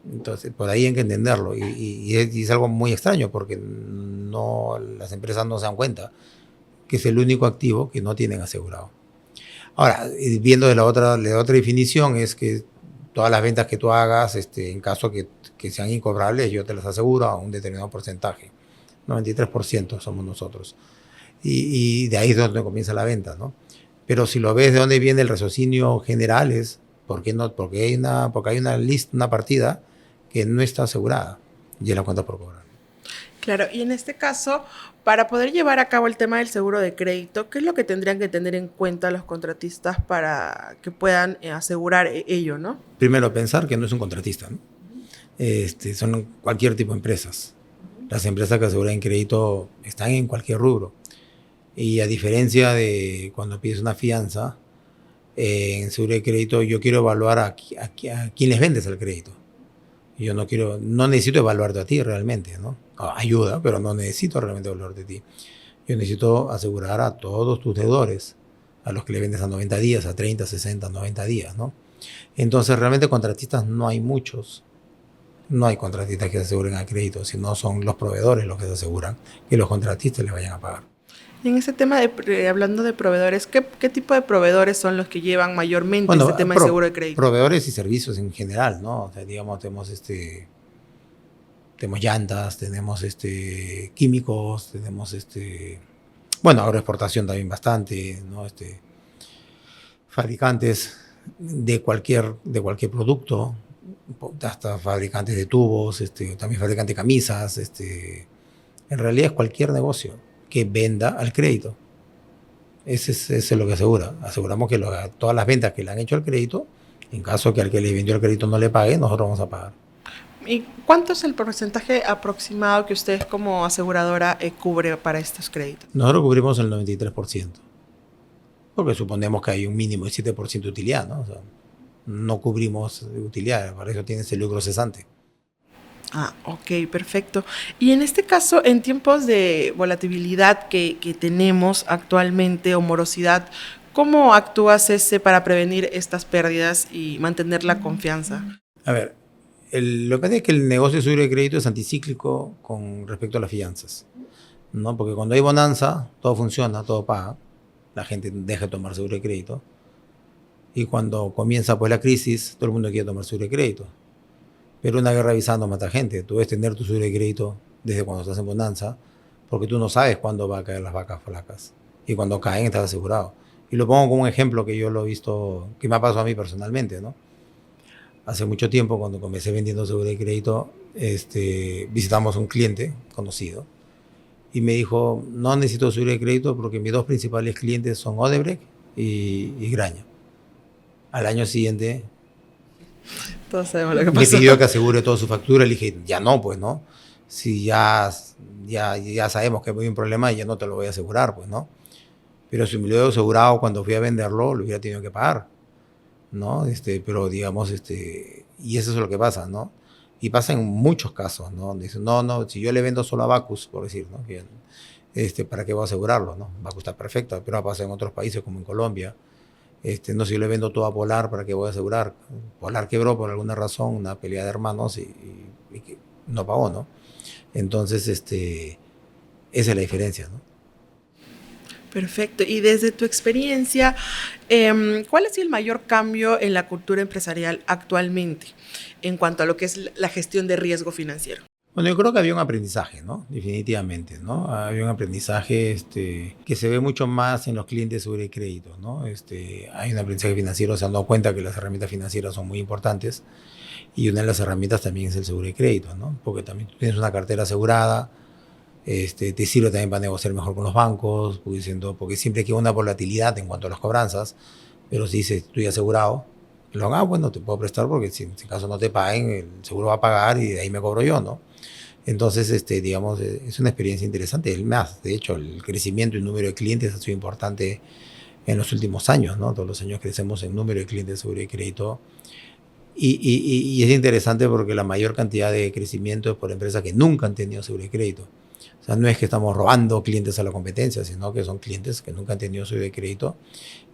Entonces, por ahí hay que entenderlo. Y es algo muy extraño porque las empresas no se dan cuenta que es el único activo que no tienen asegurado. Ahora, viendo de la otra definición, es que todas las ventas que tú hagas, en caso que sean incobrables, yo te las aseguro a un determinado porcentaje. 93% somos nosotros. Y de ahí es donde comienza la venta, ¿no? Pero si lo ves de dónde viene el raciocinio general es porque hay una lista, una partida que no está asegurada y es la cuenta por cobrar. Claro, y en este caso, para poder llevar a cabo el tema del seguro de crédito, ¿qué es lo que tendrían que tener en cuenta los contratistas para que puedan asegurar ello, ¿no? Primero, pensar que no es un contratista, ¿no? Son cualquier tipo de empresas. Las empresas que aseguran crédito están en cualquier rubro. Y a diferencia de cuando pides una fianza, en seguro de crédito yo quiero evaluar a quién les vendes el crédito. Yo no necesito evaluarte a ti realmente, ¿no? Ayuda, pero no necesito realmente evaluarte a ti. Yo necesito asegurar a todos tus deudores, a los que le vendes a 90 días, a 30, 60, 90 días, ¿no? Entonces, realmente contratistas no hay muchos. No hay contratistas que se aseguren a crédito, sino son los proveedores los que se aseguran que los contratistas les vayan a pagar. Y en ese tema, hablando de proveedores, ¿qué tipo de proveedores son los que llevan mayormente este tema de seguro de crédito? Proveedores y servicios en general, ¿no? O sea, digamos, tenemos llantas, tenemos químicos, tenemos agroexportación también bastante, ¿no? Fabricantes de cualquier producto, hasta fabricantes de tubos, también fabricantes de camisas, en realidad es cualquier negocio que venda al crédito. Ese es lo que asegura. Aseguramos que todas las ventas que le han hecho al crédito, en caso que al que le vendió el crédito no le pague, nosotros vamos a pagar. ¿Y cuánto es el porcentaje aproximado que ustedes como aseguradora cubre para estos créditos? Nosotros cubrimos el 93%, porque suponemos que hay un mínimo de 7% de utilidad, ¿no? O sea, no cubrimos utilidad, para eso tienes el lucro cesante. Ok, perfecto. Y en este caso, en tiempos de volatilidad que tenemos actualmente o morosidad, ¿cómo actúas para prevenir estas pérdidas y mantener la confianza? A ver, lo que pasa es que el negocio de seguro de crédito es anticíclico con respecto a las fianzas, ¿no? Porque cuando hay bonanza, todo funciona, todo paga, la gente deja de tomar seguro de crédito. Y cuando comienza pues la crisis, todo el mundo quiere tomar seguro de crédito. Pero una guerra avisada no mata gente. Tú debes tener tu seguro de crédito desde cuando estás en bonanza, porque tú no sabes cuándo van a caer las vacas flacas. Y cuando caen, estás asegurado. Y lo pongo como un ejemplo que yo lo he visto, que me ha pasado a mí personalmente, ¿no? Hace mucho tiempo, cuando comencé vendiendo seguro de crédito, visitamos a un cliente conocido y me dijo, no necesito seguro de crédito porque mis dos principales clientes son Odebrecht y Graña. Al año siguiente todos sabemos lo que pasó. Me pidió que asegure toda su factura. Le dije, ya no, pues, ¿no? Si ya sabemos que hay un problema, ya no te lo voy a asegurar, pues, ¿no? Pero si me lo hubiera asegurado cuando fui a venderlo, lo hubiera tenido que pagar, ¿no? Pero digamos, y eso es lo que pasa, ¿no? Y pasa en muchos casos, ¿no? Dicen, no, si yo le vendo solo a Bacus, por decir, ¿no? Bien, ¿para qué voy a asegurarlo, no? Bacus está perfecta, pero pasa en otros países como en Colombia. No, si yo le vendo todo a Polar, ¿para qué voy a asegurar? Polar quebró por alguna razón, una pelea de hermanos y no pagó, ¿no? Entonces, esa es la diferencia, ¿no? Perfecto. Y desde tu experiencia, ¿cuál ha sido el mayor cambio en la cultura empresarial actualmente en cuanto a lo que es la gestión de riesgo financiero? Bueno, yo creo que había un aprendizaje, ¿no? Definitivamente, ¿no? Había un aprendizaje que se ve mucho más en los clientes sobre crédito, ¿no? Hay un aprendizaje financiero, se han dado cuenta que las herramientas financieras son muy importantes y una de las herramientas también es el seguro de crédito, ¿no? Porque también tú tienes una cartera asegurada, te sirve también para negociar mejor con los bancos, porque siempre hay una volatilidad en cuanto a las cobranzas, pero si dices estoy asegurado, Bueno, te puedo prestar porque si en caso no te paguen, el seguro va a pagar y de ahí me cobro yo, ¿no? Entonces, digamos, es una experiencia interesante. El más, de hecho, el crecimiento y el número de clientes ha sido importante en los últimos años, ¿no? Todos los años crecemos en número de clientes de seguro y crédito. Y es interesante porque la mayor cantidad de crecimiento es por empresas que nunca han tenido seguro de crédito. O sea, no es que estamos robando clientes a la competencia, sino que son clientes que nunca han tenido seguro de crédito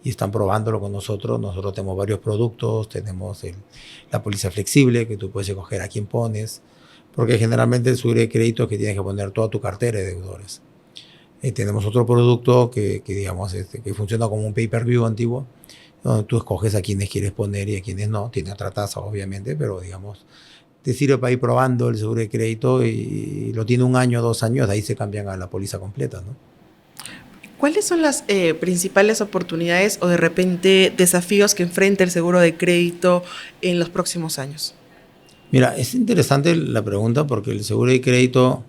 y están probándolo con nosotros. Nosotros tenemos varios productos, tenemos la póliza flexible, que tú puedes escoger a quién pones, porque generalmente el seguro de crédito es que tienes que poner toda tu cartera de deudores. Tenemos otro producto que digamos, que funciona como un pay-per-view antiguo, donde tú escoges a quienes quieres poner y a quienes no. Tiene otra tasa, obviamente, pero digamos, te sirve para ir probando el seguro de crédito y lo tiene 1 año, 2 años, de ahí se cambian a la póliza completa, ¿no? ¿Cuáles son las principales oportunidades o de repente desafíos que enfrenta el seguro de crédito en los próximos años? Mira, es interesante la pregunta porque el seguro de crédito,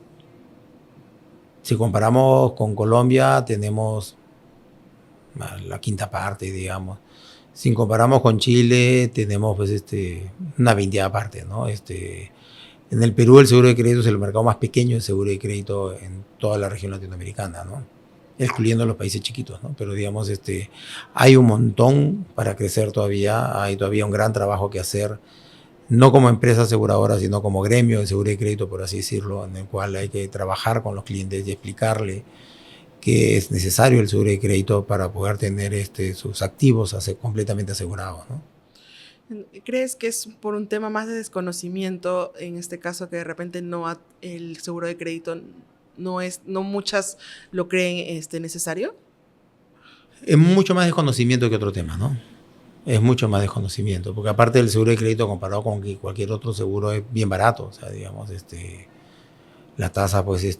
si comparamos con Colombia, tenemos la quinta parte, digamos. Si comparamos con Chile, tenemos pues una 20ª parte, ¿no? En el Perú el seguro de crédito es el mercado más pequeño de seguro de crédito en toda la región latinoamericana, ¿no? Excluyendo los países chiquitos, ¿no? Pero digamos, hay un montón para crecer todavía, hay todavía un gran trabajo que hacer, no como empresa aseguradora, sino como gremio de seguro de crédito, por así decirlo, en el cual hay que trabajar con los clientes y explicarle que es necesario el seguro de crédito para poder tener sus activos completamente asegurados, ¿no? ¿Crees que es por un tema más de desconocimiento, en este caso, que de repente el seguro de crédito no muchas lo creen necesario? Es mucho más desconocimiento que otro tema, ¿no? Es mucho más desconocimiento, porque aparte del seguro de crédito comparado con cualquier otro seguro es bien barato, o sea, digamos, la tasa pues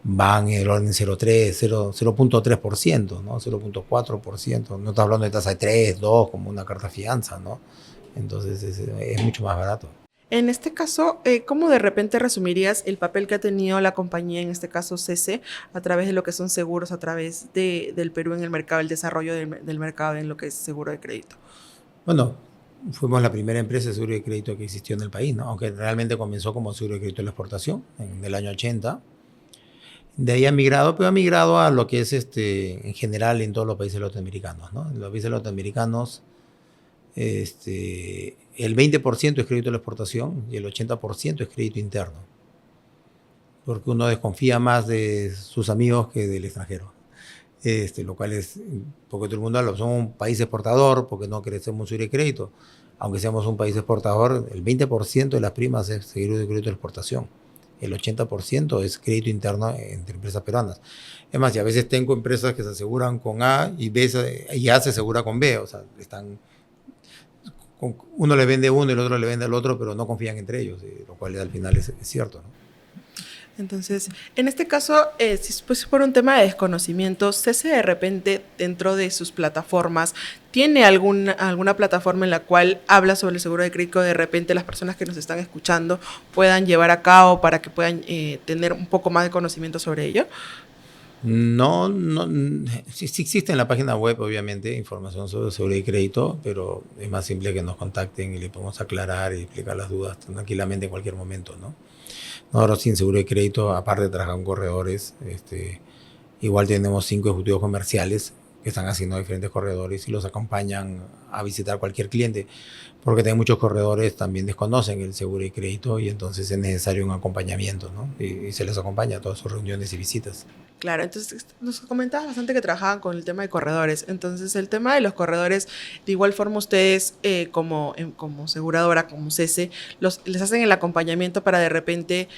van en el orden 0.3%, ¿no? 0.4%. No estás hablando de tasa de 3, 2, como una carta fianza, ¿no? Entonces es mucho más barato. En este caso, ¿cómo de repente resumirías el papel que ha tenido la compañía, en este caso CC, a través de lo que son seguros, a través del Perú en el mercado, el desarrollo del mercado en lo que es seguro de crédito? Bueno, fuimos la primera empresa de seguro de crédito que existió en el país, ¿no? Aunque realmente comenzó como seguro de crédito de la exportación en el año 80. De ahí ha migrado, pero ha migrado a lo que es en general en todos los países latinoamericanos, ¿no? En los países latinoamericanos, el 20% es crédito de la exportación y el 80% es crédito interno. Porque uno desconfía más de sus amigos que del extranjero. Lo cual es, porque todo el mundo habla, somos un país exportador, porque no crecemos seguro de crédito. Aunque seamos un país exportador, el 20% de las primas es seguro de crédito de exportación. El 80% es crédito interno entre empresas peruanas. Es más, y a veces tengo empresas que se aseguran con A y A se asegura con B. O sea, uno le vende a uno y el otro le vende al otro, pero no confían entre ellos, lo cual al final es cierto, ¿no? Entonces, en este caso, si pues por un tema de desconocimiento, CC de repente dentro de sus plataformas, ¿tiene alguna plataforma en la cual habla sobre el seguro de crédito? De repente las personas que nos están escuchando puedan llevar a cabo para que puedan tener un poco más de conocimiento sobre ello. No, sí existe en la página web, obviamente, información sobre seguro de crédito, pero es más simple que nos contacten y le podemos aclarar y explicar las dudas tranquilamente en cualquier momento, ¿no? Nosotros sin seguro de crédito, aparte de trabajar con corredores, igual tenemos 5 ejecutivos comerciales que están haciendo diferentes corredores y los acompañan a visitar cualquier cliente, porque también muchos corredores también desconocen el seguro de crédito y entonces es necesario un acompañamiento, ¿no? Y se les acompaña a todas sus reuniones y visitas. Claro, entonces nos comentabas bastante que trabajaban con el tema de corredores. Entonces, el tema de los corredores, de igual forma ustedes como aseguradora, como CC, les hacen el acompañamiento para de repente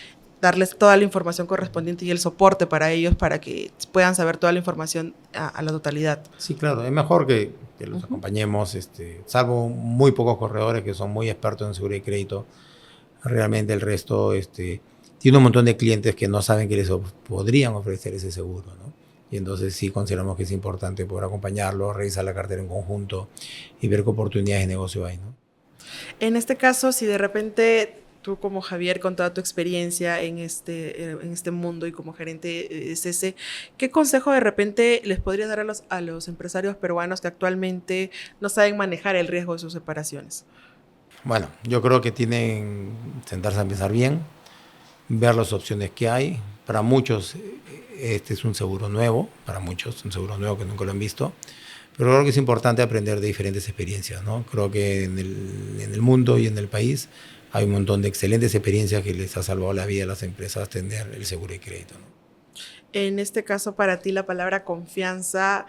darles toda la información correspondiente y el soporte para ellos para que puedan saber toda la información a la totalidad. Sí, claro, es mejor que los acompañemos, salvo muy pocos corredores que son muy expertos en seguro de crédito. Realmente el resto tiene un montón de clientes que no saben que les podrían ofrecer ese seguro, ¿no? Y entonces sí consideramos que es importante poder acompañarlos, revisar la cartera en conjunto y ver qué oportunidades de negocio hay, ¿no? En este caso, si de repente tú como Javier, con toda tu experiencia en este mundo y como gerente de CC, ¿qué consejo de repente les podrías dar a los empresarios peruanos que actualmente no saben manejar el riesgo de sus separaciones? Bueno, yo creo que tienen que sentarse a pensar bien, ver las opciones que hay. Para muchos este es un seguro nuevo, para muchos un seguro nuevo que nunca lo han visto, pero creo que es importante aprender de diferentes experiencias, ¿no? Creo que en el mundo y en el país hay un montón de excelentes experiencias que les ha salvado la vida a las empresas tener el seguro de crédito, ¿no? En este caso, para ti, la palabra confianza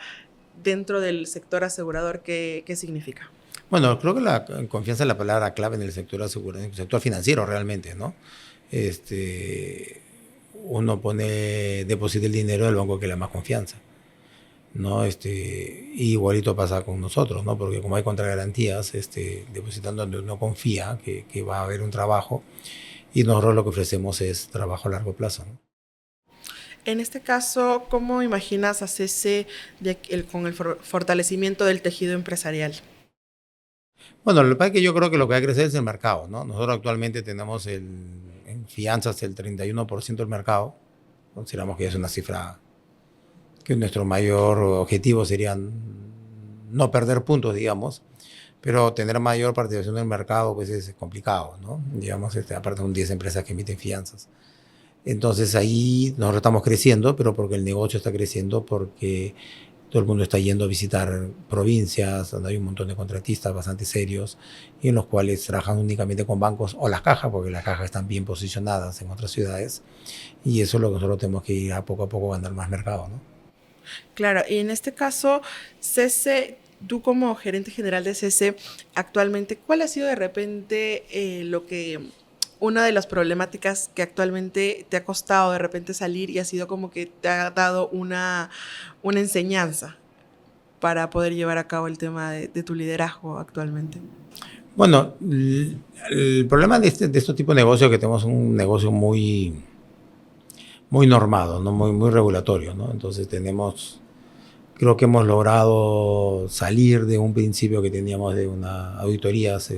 dentro del sector asegurador, ¿qué significa? Bueno, creo que la confianza es la palabra clave en el sector en el sector financiero realmente, ¿no? Uno deposita el dinero del banco que le da más confianza, ¿no? Igualito pasa con nosotros, ¿no? Porque como hay contragarantías, depositando donde uno confía que va a haber un trabajo, y nosotros lo que ofrecemos es trabajo a largo plazo, ¿no? En este caso, ¿cómo imaginas hacerse con el fortalecimiento del tejido empresarial? Bueno, lo que pasa es que yo creo que lo que va a crecer es el mercado, ¿no? Nosotros actualmente tenemos en fianzas el 31% del mercado. Consideramos que es una cifra que nuestro mayor objetivo sería no perder puntos, digamos, pero tener mayor participación en el mercado pues es complicado, ¿no? Digamos, aparte son 10 empresas que emiten fianzas. Entonces ahí nosotros estamos creciendo, pero porque el negocio está creciendo, porque todo el mundo está yendo a visitar provincias donde hay un montón de contratistas bastante serios y en los cuales trabajan únicamente con bancos o las cajas, porque las cajas están bien posicionadas en otras ciudades, y eso es lo que nosotros tenemos que ir a poco ganar más mercado, ¿no? Claro, y en este caso, CC, tú como gerente general de CC, actualmente, ¿cuál ha sido de repente una de las problemáticas que actualmente te ha costado de repente salir y ha sido como que te ha dado una enseñanza para poder llevar a cabo el tema de tu liderazgo actualmente? Bueno, el problema de estos tipos de negocios que tenemos un negocio muy normado, ¿no? Muy regulatorio, ¿no? Entonces creo que hemos logrado salir de un principio que teníamos de una auditorías,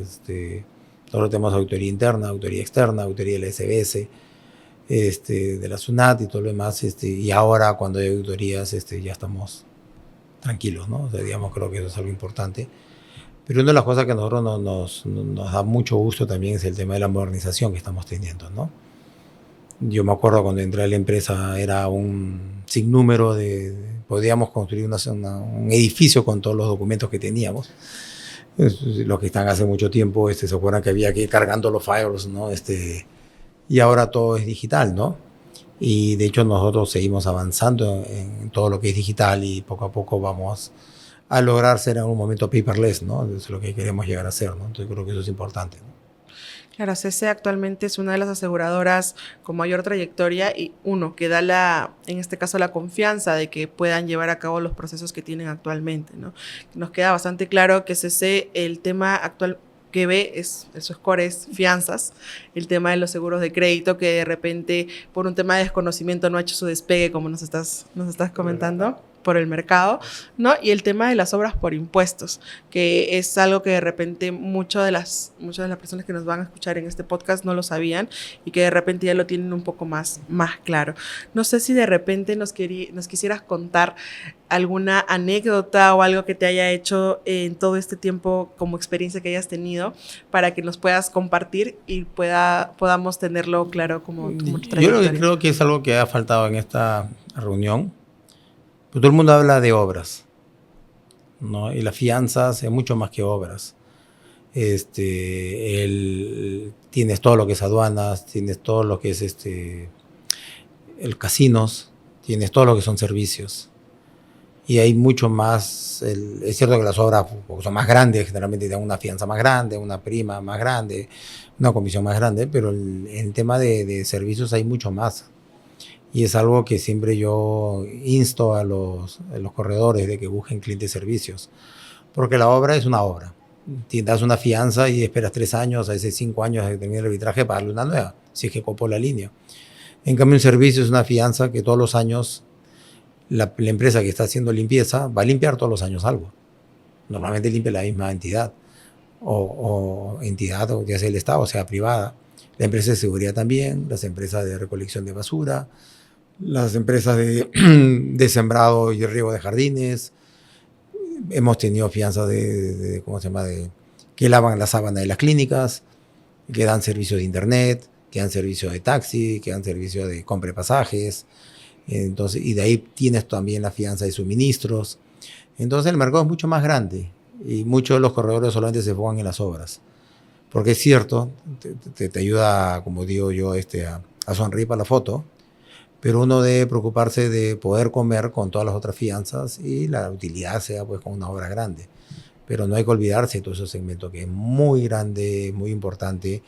nosotros tenemos auditoría interna, auditoría externa, auditoría de la SBS, de la SUNAT y todo lo demás, y ahora cuando hay auditorías, ya estamos tranquilos, ¿no? O sea, digamos, creo que eso es algo importante. Pero una de las cosas que a nosotros nos da mucho gusto también es el tema de la modernización que estamos teniendo, ¿no? Yo me acuerdo cuando entré a la empresa era un sinnúmero podíamos construir un edificio con todos los documentos que teníamos. Los que están hace mucho tiempo se acuerdan que había que ir cargando los files, ¿no? Y ahora todo es digital, ¿no? Y de hecho nosotros seguimos avanzando en todo lo que es digital y poco a poco vamos a lograr ser en algún momento paperless, ¿no? Eso es lo que queremos llegar a ser, ¿no? Entonces creo que eso es importante, ¿no? Claro, CC actualmente es una de las aseguradoras con mayor trayectoria y que da en este caso la confianza de que puedan llevar a cabo los procesos que tienen actualmente, ¿no? Nos queda bastante claro que CC, el tema actual que ve su score es fianzas, el tema de los seguros de crédito que de repente por un tema de desconocimiento no ha hecho su despegue como nos estás comentando por el mercado, ¿no? Y el tema de las obras por impuestos, que es algo que de repente muchas de las personas que nos van a escuchar en este podcast no lo sabían y que de repente ya lo tienen un poco más claro. No sé si de repente nos quisieras contar alguna anécdota o algo que te haya hecho en todo este tiempo como experiencia que hayas tenido para que nos puedas compartir y podamos tenerlo claro como tu trayectoria. Yo creo que es algo que ha faltado en esta reunión. Pues todo el mundo habla de obras, ¿no? Y las fianzas es mucho más que obras. Tienes todo lo que es aduanas, tienes todo lo que es el casinos, tienes todo lo que son servicios. Y hay mucho más, es cierto que las obras son más grandes, generalmente dan una fianza más grande, una prima más grande, una comisión más grande, pero el tema de servicios hay mucho más. Y es algo que siempre yo insto a los corredores de que busquen clientes de servicios. Porque la obra es una obra. Das una fianza y esperas 3 años, a veces 5 años de que termine el arbitraje para darle una nueva, si es que copó la línea. En cambio, un servicio es una fianza que todos los años la empresa que está haciendo limpieza va a limpiar todos los años algo. Normalmente limpia la misma entidad o entidad, o ya sea el Estado o sea privada. La empresa de seguridad también, las empresas de recolección de basura, las empresas de, de sembrado y riego de jardines. Hemos tenido fianzas ¿cómo se llama? Que lavan la sábana de las clínicas, que dan servicio de internet, que dan servicio de taxi, que dan servicio de compra de pasajes. Entonces, y de ahí tienes también la fianza de suministros. Entonces el mercado es mucho más grande y muchos de los corredores solamente se enfocan en las obras. Porque es cierto, te ayuda, como digo yo, a sonreír para la foto, pero uno debe preocuparse de poder comer con todas las otras fianzas y la utilidad sea pues con una obra grande. Pero no hay que olvidarse de todo ese segmento que es muy grande, muy importante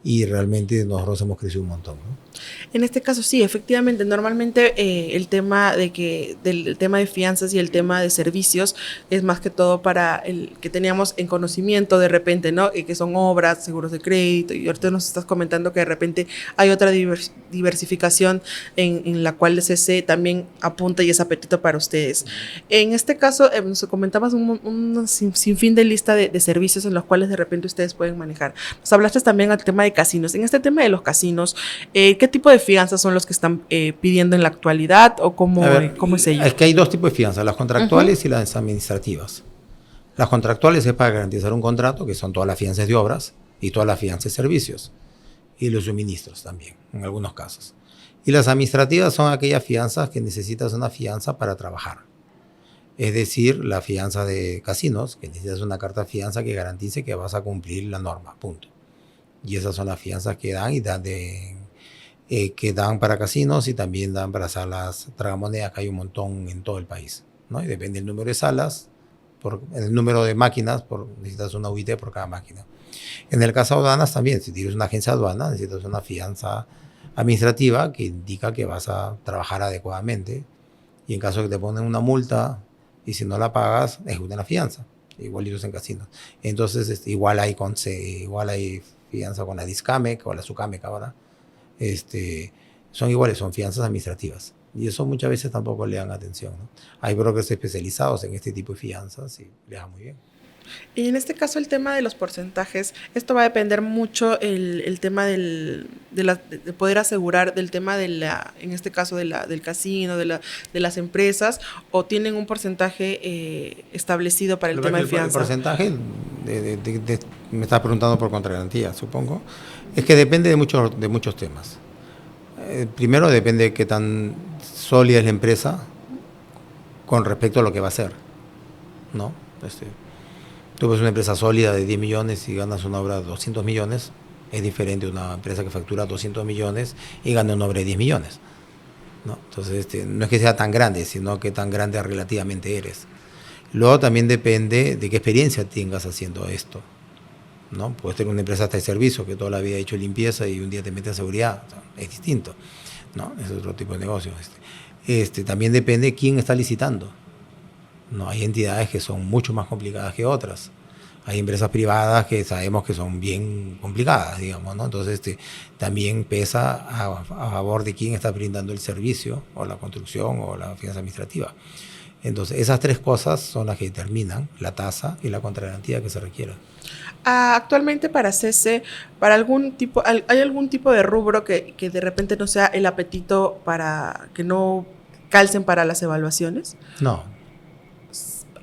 y realmente nosotros hemos crecido un montón, ¿no? En este caso sí, efectivamente, normalmente el tema del tema de fianzas y el tema de servicios es más que todo para el que teníamos en conocimiento de repente, ¿no? Que son obras, seguros de crédito, y ahorita nos estás comentando que de repente hay otra diversificación en la cual el CC también apunta y es apetito para ustedes. En este caso, nos comentabas un sinfín de lista de servicios en los cuales de repente ustedes pueden manejar. Nos hablaste también del tema de casinos. En este tema de los casinos, ¿qué tipo de fianzas son los que están pidiendo en la actualidad o cómo es ello? Es que hay dos tipos de fianzas, las contractuales y las administrativas. Las contractuales es para garantizar un contrato, que son todas las fianzas de obras y todas las fianzas de servicios y los suministros también, en algunos casos. Y las administrativas son aquellas fianzas que necesitas una fianza para trabajar. Es decir, la fianza de casinos, que necesitas una carta de fianza que garantice que vas a cumplir la norma, punto. Y esas son las fianzas que dan que dan para casinos y también dan para salas tragamonedas, que hay un montón en todo el país, ¿no? Y depende del número de salas, el número de máquinas, necesitas una UIT por cada máquina. En el caso de aduanas también, si tienes una agencia de aduanas, necesitas una fianza administrativa que indica que vas a trabajar adecuadamente, y en caso de que te ponen una multa y si no la pagas, ejecutan la fianza, igualitos en casinos. Entonces, igual hay fianza con la Discamec o la Sucamec ahora. Son iguales, son fianzas administrativas. Y eso muchas veces tampoco le dan atención, ¿no? Hay brokers especializados en este tipo de fianzas y les va muy bien. Y en este caso el tema de los porcentajes, esto va a depender mucho el tema de poder asegurar del tema en este caso del casino, de las empresas, o tienen un porcentaje establecido para el tema de fianza. El porcentaje, me estás preguntando por contragarantía, supongo, es que depende de muchos temas. Primero depende de qué tan sólida es la empresa con respecto a lo que va a hacer, ¿no? Tú ves una empresa sólida de 10 millones y ganas una obra de 200 millones, es diferente a una empresa que factura 200 millones y gana una obra de 10 millones, ¿no? Entonces, no es que sea tan grande, sino que tan grande relativamente eres. Luego también depende de qué experiencia tengas haciendo esto, ¿no? Puedes tener una empresa hasta de servicio que toda la vida ha hecho limpieza y un día te metes a seguridad, o sea, es distinto, ¿no? Es otro tipo de negocio. También depende de quién está licitando. No, hay entidades que son mucho más complicadas que otras. Hay empresas privadas que sabemos que son bien complicadas, digamos, ¿no? Entonces, también pesa a favor de quién está brindando el servicio, o la construcción, o la fianza administrativa. Entonces, esas tres cosas son las que determinan la tasa y la contragarantía que se requiera. Actualmente para CC, ¿hay algún tipo de rubro que de repente no sea el apetito para que no calcen para las evaluaciones? No.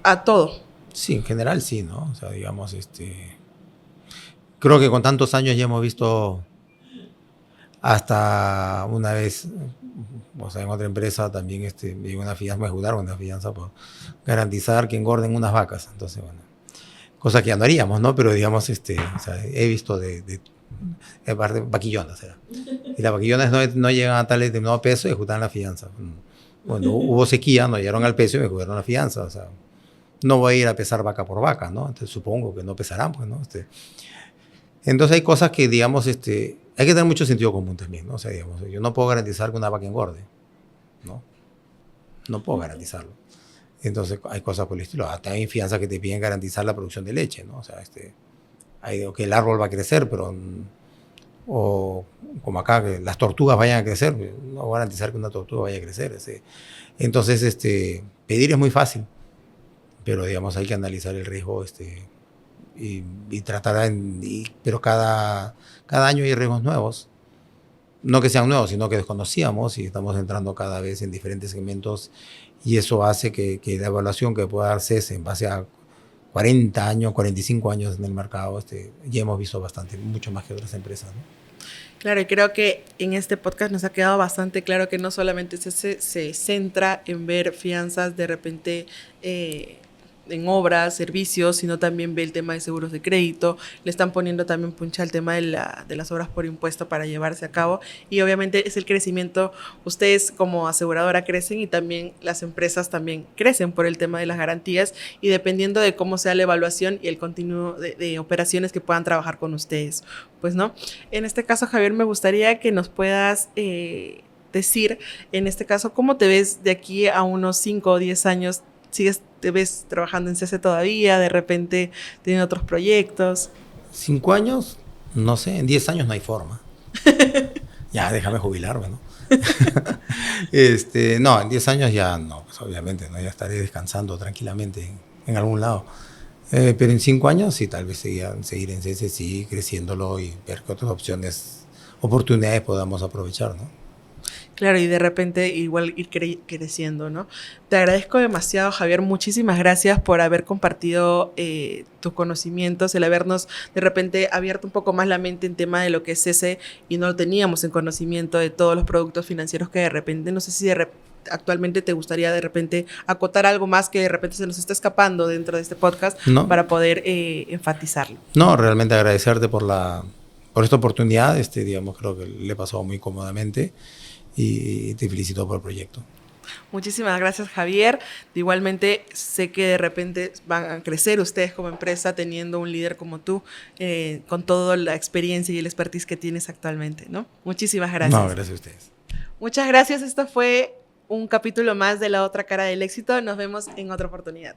A todo. Sí, en general sí, ¿no? O sea, digamos, creo que con tantos años ya hemos visto hasta una vez, o sea, en otra empresa también me dio una fianza, me ayudaron una fianza por garantizar que engorden unas vacas. Entonces, bueno, cosa que ya no haríamos, ¿no? Pero digamos, o sea, he visto de vaquillonas, era. Y las vaquillonas no llegan a tal determinado peso y ejecutan la fianza. Bueno, hubo sequía, no llegaron al peso y me ejecutaron la fianza, o sea. No voy a ir a pesar vaca por vaca, ¿no? Entonces supongo que no pesarán, pues, ¿no? Entonces hay cosas que, digamos, hay que tener mucho sentido común también, ¿no? O sea, digamos, yo no puedo garantizar que una vaca engorde, ¿no? No puedo garantizarlo. Entonces hay cosas por el estilo. Hasta hay fianzas que te piden garantizar la producción de leche, ¿no? O sea, que el árbol va a crecer, pero... O como acá, que las tortugas vayan a crecer, no voy a garantizar que una tortuga vaya a crecer. Entonces, pedir es muy fácil. Pero, digamos, hay que analizar el riesgo y tratar, pero cada cada año hay riesgos nuevos. No que sean nuevos, sino que desconocíamos y estamos entrando cada vez en diferentes segmentos y eso hace que la evaluación que pueda dar CES en base a 40 años, 45 años en el mercado, ya hemos visto bastante, mucho más que otras empresas, ¿no? Claro, y creo que en este podcast nos ha quedado bastante claro que no solamente se centra en ver fianzas de repente en obras, servicios, sino también ve el tema de seguros de crédito, le están poniendo también puncha al tema de las obras por impuesto para llevarse a cabo y obviamente es el crecimiento, ustedes como aseguradora crecen y también las empresas también crecen por el tema de las garantías y dependiendo de cómo sea la evaluación y el continuo de operaciones que puedan trabajar con ustedes, pues no. En este caso, Javier, me gustaría que nos puedas decir, en este caso, ¿cómo te ves de aquí a unos 5 o 10 años? ¿Te ves trabajando en CC todavía? ¿De repente tienen otros proyectos? 5 años, no sé, en 10 años no hay forma. Ya, déjame jubilarme, ¿no? No, en 10 años ya no, pues obviamente, ¿no? Ya estaré descansando tranquilamente en algún lado. Pero en 5 años sí, tal vez seguir en CC, sí, creciéndolo y ver qué otras oportunidades podamos aprovechar, ¿no? Claro, y de repente igual ir creciendo, ¿no? Te agradezco demasiado, Javier. Muchísimas gracias por haber compartido tus conocimientos, el habernos de repente abierto un poco más la mente en tema de lo que es CC y no lo teníamos en conocimiento de todos los productos financieros que de repente, no sé si actualmente te gustaría de repente acotar algo más que de repente se nos está escapando dentro de este podcast para poder enfatizarlo. No, realmente agradecerte por esta oportunidad, digamos, creo que le he pasado muy cómodamente. Y te felicito por el proyecto. Muchísimas gracias, Javier. Igualmente, sé que de repente van a crecer ustedes como empresa teniendo un líder como tú, con toda la experiencia y el expertise que tienes actualmente, ¿no? Muchísimas gracias. No, gracias a ustedes. Muchas gracias. Esto fue un capítulo más de La Otra Cara del Éxito. Nos vemos en otra oportunidad.